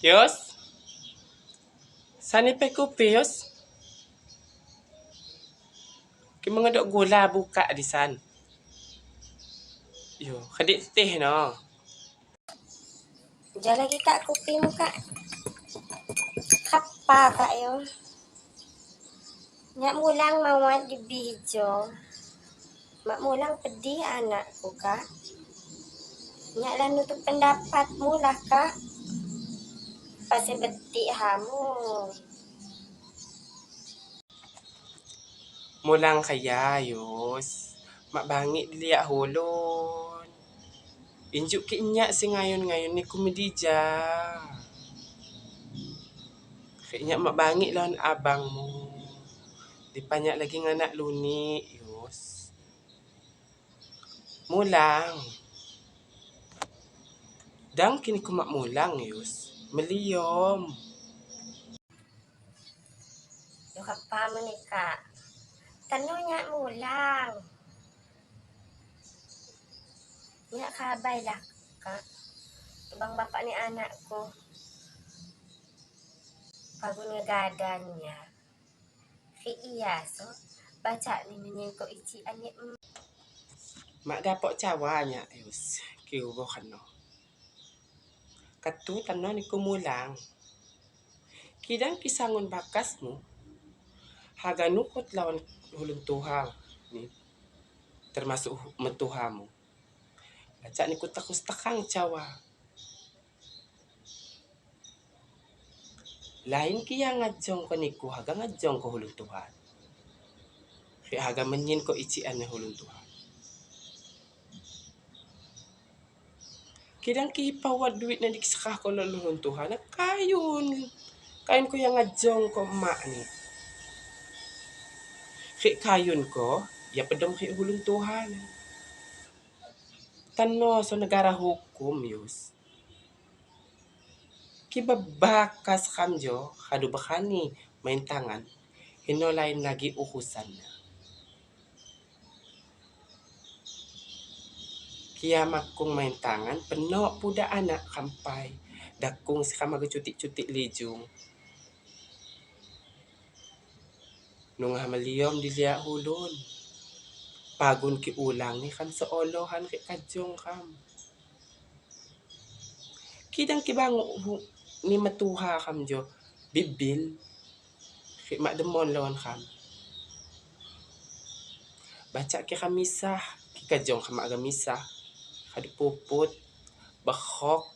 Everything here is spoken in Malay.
Yos, sani pe kopi yos? Ki mga dok gula buka di san. Yo, kadik teh no. Diyan lagi kak kopi mo kak. Kapa kak yo. Nyak mulang mawat di bijo. Mak mulang pedih anakku kak. Nyak lah nutup pendapat mulah kak. Pasal betik hamu. Mulang kaya yos. Mak bangit diliak hulun. Injuk ki nyak si ngayon-ngayon ni kumedija. Kayaknya mak bangit lawan abangmu. Dipanyak lagi nganak luni yos. Mulang. Dang kini ku mak mulang yos. Meliom. Yo kapa mo ni kak. Tanong nyak mulang. Nyak kabay lah kak. Bang bapak ni anakku. Pagun ngegadannya. Iya so. Baca ni menyengkok ici anik. Mak dapat cawanya yos. Kiu bokan no. Katu tanong ni kumulang. Kidang kisangon bakasmu. Haga nukut lawan hulun tuhang. Ni. Termasuk mentuhamu. Baca ni kutak-kustakang cawa. Lain kia ngajong ko niku. Haga ngajong ko hulun tuhan. Kaya haga menyin ko ician na hulun tuhan. Kidang kipawad duit na dikisakah ko lulun tuhan. Kayun. Kayun ko yang ngajong ko emak ni. Kaya kayun ko. Ya pedom kaya hulun tuhan. Tano so negara hukum yus. Kibabakas kamjo. Kadu bakani main tangan. Hino lain lagi uhusan na. Kiamak kong main tangan, penuh puda anak kampai. Dakung si kamaga cutik-cutik lijung. Nung hamaliom diliak hulun. Pagun ki ulang ni kan seolohan ki kajong kam. Kidang kibango ni matuha kam jo. Bibil. Ki mak demon lawan kam. Baca ki kamisah. Ki kajong kam aga misah. Kadu puput. Bakhok.